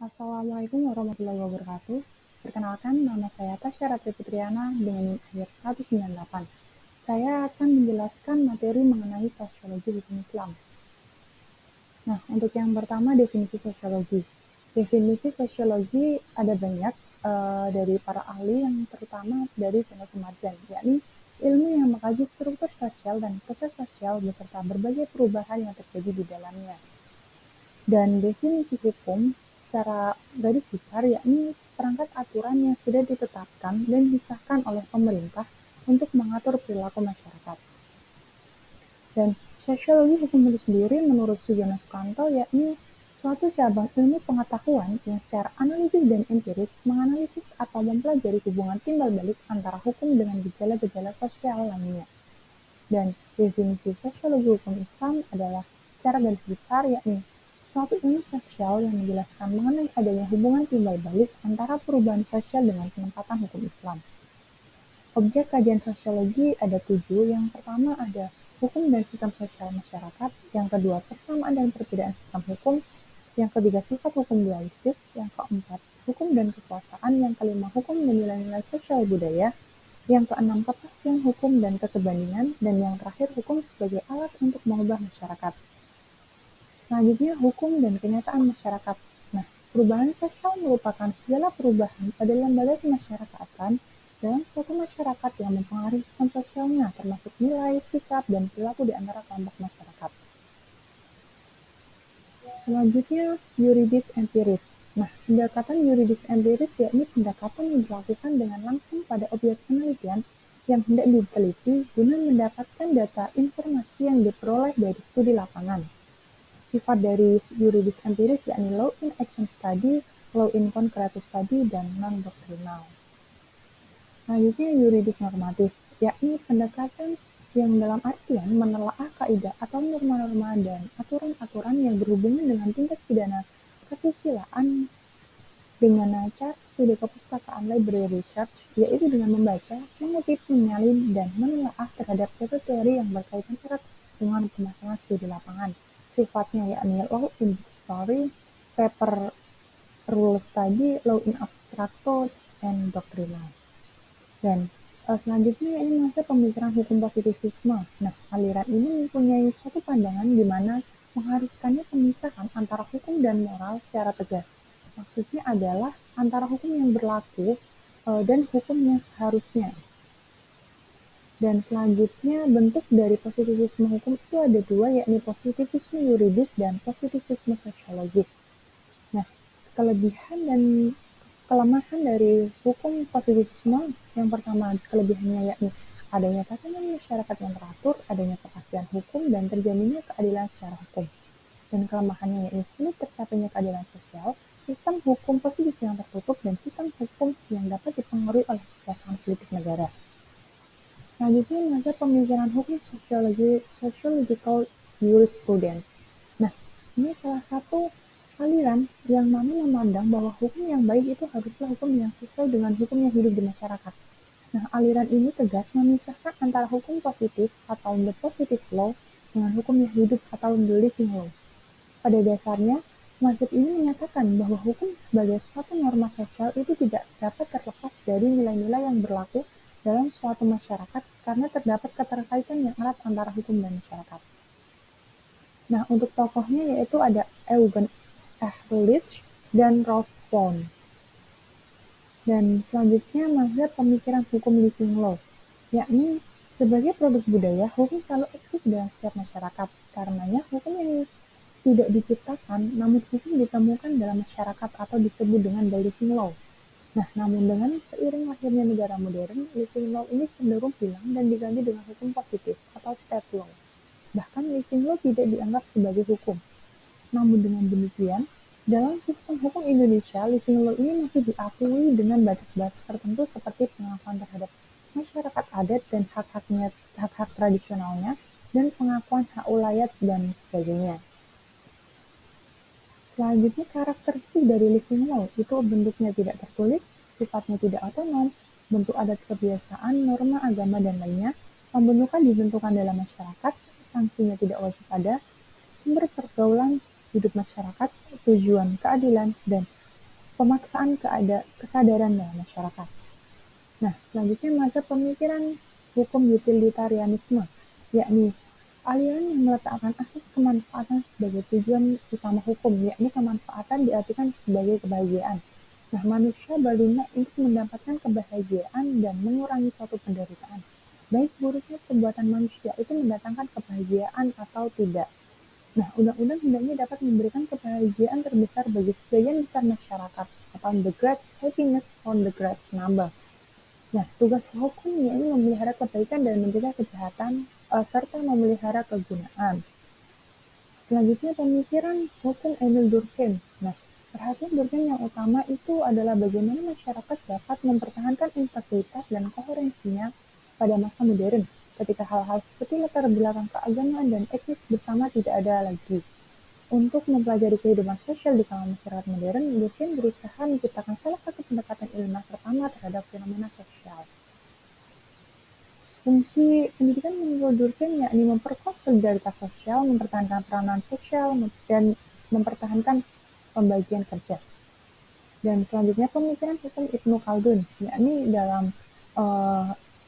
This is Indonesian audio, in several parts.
Assalamualaikum warahmatullahi wabarakatuh. Perkenalkan, nama saya Tasya Ratri Putriana dengan NIM akhir 198. Saya akan menjelaskan materi mengenai sosiologi hukum Islam. Nah, untuk yang pertama, definisi sosiologi. Definisi sosiologi ada banyak dari para ahli, yang terutama dari Vanessa Marjan, yakni ilmu yang mengkaji struktur sosial dan proses sosial beserta berbagai perubahan yang terjadi di dalamnya. Dan definisi hukum secara garis besar yakni seperangkat aturan yang sudah ditetapkan dan disahkan oleh pemerintah untuk mengatur perilaku masyarakat. Dan sosiologi hukum itu sendiri menurut Sujono Sukanto yakni suatu cabang ilmu pengetahuan yang secara analitis dan empiris menganalisis atau mempelajari hubungan timbal balik antara hukum dengan gejala-gejala sosial lainnya. Dan definisi sosiologi hukum Islam adalah secara garis besar yakni suatu ilmu sosial yang menjelaskan mengenai adanya hubungan timbal balik antara perubahan sosial dengan penempatan hukum Islam. Objek kajian sosiologi ada 7. Yang pertama ada hukum dan sistem sosial masyarakat, yang kedua persamaan dan perbedaan sistem hukum, yang ketiga sifat hukum dualistis, yang keempat hukum dan kekuasaan, yang kelima hukum dan nilai-nilai sosial budaya, yang keenam kepastian hukum dan kesebandingan, dan yang terakhir hukum sebagai alat untuk mengubah masyarakat. Selanjutnya, hukum dan kenyataan masyarakat. Nah, perubahan sosial merupakan segala perubahan pada lembaga kemasyarakatan dalam suatu masyarakat yang mempengaruhi sistem sosialnya, termasuk nilai, sikap, dan perilaku di antara kelompok masyarakat. Selanjutnya, yuridis empiris. Nah, pendekatan yuridis empiris yakni pendekatan yang dilakukan dengan langsung pada objek penelitian yang hendak diteliti guna mendapatkan data informasi yang diperoleh dari studi lapangan. Sifat dari yuridis empiris yakni law in action study, law in concrete study, dan non-doktrinal. Selanjutnya yuridis normatif, yakni pendekatan yang dalam artian menelaah kaidah atau norma-norma dan aturan-aturan yang berhubungan dengan tindak pidana kesusilaan dengan cara studi kepustakaan library research, yaitu dengan membaca, mengutip, menyalin, dan menelaah terhadap suatu teori yang berkaitan erat dengan permasalahan studi lapangan. Sifatnya yakni law in book story, paper rule study, law in abstracto, and doctrinal. Dan selanjutnya ini masa pemikiran hukum positivisme. Nah, aliran ini mempunyai suatu pandangan di mana mengharuskannya pemisahan antara hukum dan moral secara tegas. Maksudnya adalah antara hukum yang berlaku dan hukum yang seharusnya. Dan selanjutnya bentuk dari positivisme hukum itu ada 2, yakni positivisme yuridis dan positivisme sosiologis. Nah, kelebihan dan kelemahan dari hukum positivisme, yang pertama kelebihannya yakni adanya tatanan masyarakat yang teratur, adanya kepastian hukum, dan terjaminnya keadilan secara hukum. Dan kelemahannya yakni sulit tercapainya keadilan sosial, sistem hukum positif yang tertutup, dan sistem hukum yang dapat dipengaruhi oleh kekuasaan politik negara. Selanjutnya, masa pemikiran hukum sociological jurisprudence. Nah, ini salah satu aliran yang mana memandang bahwa hukum yang baik itu haruslah hukum yang sesuai dengan hukum yang hidup di masyarakat. Nah, aliran ini tegas memisahkan antara hukum positif atau the positive law dengan hukum yang hidup atau the living law. Pada dasarnya, mazhab ini menyatakan bahwa hukum sebagai suatu norma sosial itu tidak dapat terlepas dari nilai-nilai yang berlaku dalam suatu masyarakat karena terdapat keterkaitan yang erat antara hukum dan masyarakat. Nah, untuk tokohnya yaitu ada Eugen Ehrlich dan Rolf Pohn. Dan selanjutnya mazhab pemikiran hukum living law, yakni sebagai produk budaya, hukum selalu eksis dalam setiap masyarakat. Karenanya hukum yang tidak diciptakan, namun hukum ditemukan dalam masyarakat atau disebut dengan the living law. Nah, namun dengan seiring lahirnya negara modern, living law ini cenderung hilang dan diganti dengan hukum positif atau state law. Bahkan living law tidak dianggap sebagai hukum. Namun dengan demikian, dalam sistem hukum Indonesia, living law ini masih diakui dengan batas-batas tertentu seperti pengakuan terhadap masyarakat adat dan hak-hak tradisionalnya, dan pengakuan hak ulayat dan sebagainya. Selanjutnya, karakteristik dari living law itu bentuknya tidak tertulis, sifatnya tidak otonom, bentuk adat kebiasaan, norma agama, dan lainnya. Pembentukan ditentukan dalam masyarakat, sanksinya tidak wajib ada, sumber pergaulan hidup masyarakat, tujuan keadilan, dan pemaksaan kesadaran dalam masyarakat. Nah, selanjutnya masa pemikiran hukum utilitarianisme, yakni aliran yang meletakkan asas kemanfaatan sebagai tujuan utama hukum, yakni kemanfaatan diartikan sebagai kebahagiaan. Nah, manusia berguna untuk mendapatkan kebahagiaan dan mengurangi suatu penderitaan. Baik buruknya perbuatan manusia itu mendatangkan kebahagiaan atau tidak. Nah, undang-undang hendaknya dapat memberikan kebahagiaan terbesar bagi sebagian besar masyarakat, upon the greatest happiness on the greatest number. Nah, tugas hukum yakni memelihara kebaikan dan mencegah kejahatan, serta memelihara kegunaan. Selanjutnya pemikiran hukum Emil Durkheim. Nah, perhatian Durkheim yang utama itu adalah bagaimana masyarakat dapat mempertahankan integritas dan koherensinya pada masa modern, ketika hal-hal seperti latar belakang keagamaan dan etnis bersama tidak ada lagi. Untuk mempelajari kehidupan sosial di kalangan masyarakat modern, Durkheim berusaha menciptakan salah satu pendekatan ilmiah pertama terhadap fenomena sosial. Fungsi pendidikan menurut Durkheim yakni memperkuat solidaritas sosial, mempertahankan peranan sosial, dan mempertahankan pembagian kerja. Dan selanjutnya pemikiran hukum Ibnu Khaldun, yakni dalam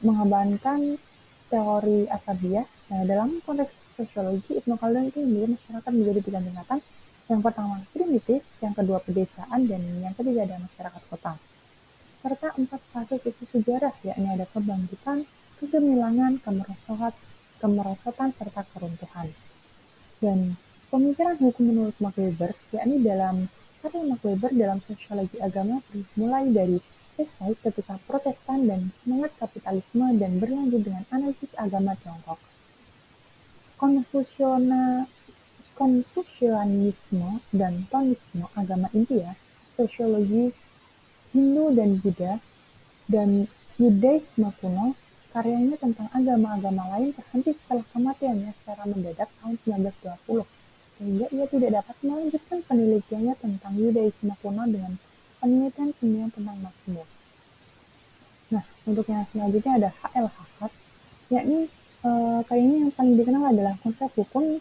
mengabankan teori asabiyah. Nah, dalam konteks sosiologi, Ibnu Khaldun itu membagi masyarakat menjadi 3 tingkatan. Yang pertama primitif, yang kedua pedesaan, dan yang ketiga ada masyarakat kota. Serta 4 fase krisis sejarah, yakni ada kebangkitan, kegemilangan, kemerosotan, serta keruntuhan. Dan pemikiran hukum menurut Max Weber, yakni dalam karya Max Weber dalam sosiologi agama mulai dari esai ketika Protestan dan semangat kapitalisme dan berlanjut dengan analisis agama Tiongkok. Konfusianisme dan Taoisme agama India, sosiologi Hindu dan Buddha, dan Yudaisme kuno, karyanya tentang agama-agama lain terhenti setelah kematiannya secara mendadak tahun 1920, sehingga ia tidak dapat melanjutkan penelitiannya tentang Yudaisme kuno dengan penelitian tentang Mazmur. Nah, untuk yang selanjutnya ada H.L. Hubbard, yakni karyanya yang paling dikenal adalah konsep hukum,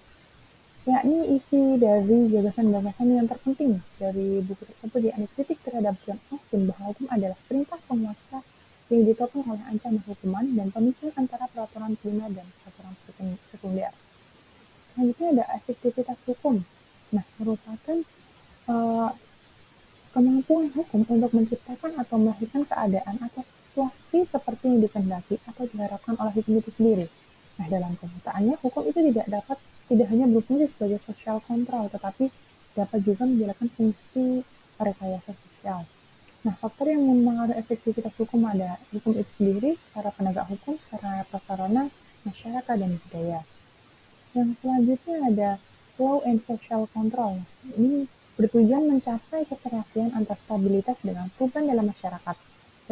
yakni isi dari gagasan-gagasan yang terpenting dari buku tersebut, yakni kritik terhadap John Austin bahwa hukum adalah perintah penguasa yang ditopang oleh ancaman hukuman dan pemisahan antara peraturan primer dan peraturan sekunder. Selanjutnya ada efektivitas hukum. Nah, merupakan kemampuan hukum untuk menciptakan atau melahirkan keadaan atau situasi seperti yang dikehendaki atau diharapkan oleh hukum itu sendiri. Nah, dalam kenyataannya, hukum itu tidak hanya berfungsi sebagai social control, tetapi dapat juga menjalankan fungsi rekayasa sosial. Nah, faktor yang mempengaruhi efektivitas hukum ada hukum itu sendiri, cara penegak hukum, sarana prasarana, masyarakat, dan budaya. Yang selanjutnya ada law and social control. Ini bertujuan mencapai keserasian antara stabilitas dengan perubahan dalam masyarakat.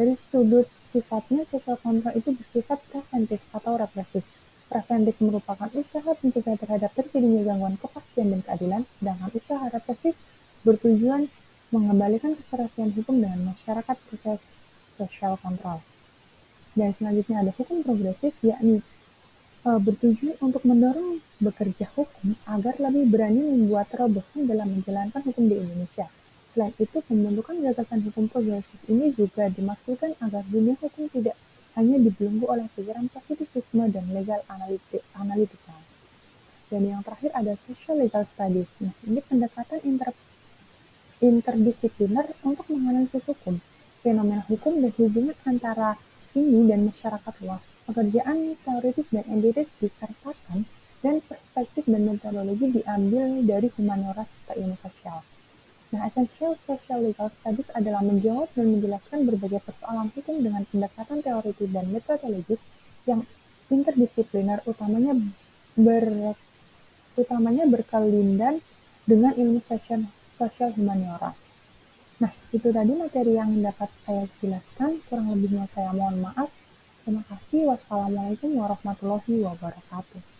Dari sudut sifatnya, social control itu bersifat preventif atau represif. Preventif merupakan usaha pencegah terhadap terjadinya gangguan kepastian dan keadilan, sedangkan usaha represif bertujuan mengembalikan keserasian hukum dengan masyarakat proses social control. Dan selanjutnya ada hukum progresif, yakni bertujuan untuk mendorong bekerja hukum agar lebih berani membuat terobosan dalam menjalankan hukum di Indonesia. Selain itu, pembentukan gagasan hukum progresif ini juga dimaksudkan agar dunia hukum tidak hanya dibelenggu oleh pikiran positivisme dan legal analytical. Dan yang terakhir ada social legal studies. Nah, ini pendekatan interdisipliner untuk menganalisis hukum, fenomena hukum dan hubungan antara ini dan masyarakat luas. Pekerjaan teoritis dan empiris disertakan, dan perspektif dan metodologi diambil dari humaniora serta ilmu sosial. Nah, essential social legal studies adalah menjawab dan menjelaskan berbagai persoalan hukum dengan pendekatan teoritis dan metodologis yang interdisipliner, utamanya berkelindan dengan ilmu sosial humaniora. Nah, itu tadi materi yang dapat saya jelaskan. Kurang lebihnya saya mohon maaf. Terima kasih. Wassalamualaikum warahmatullahi wabarakatuh.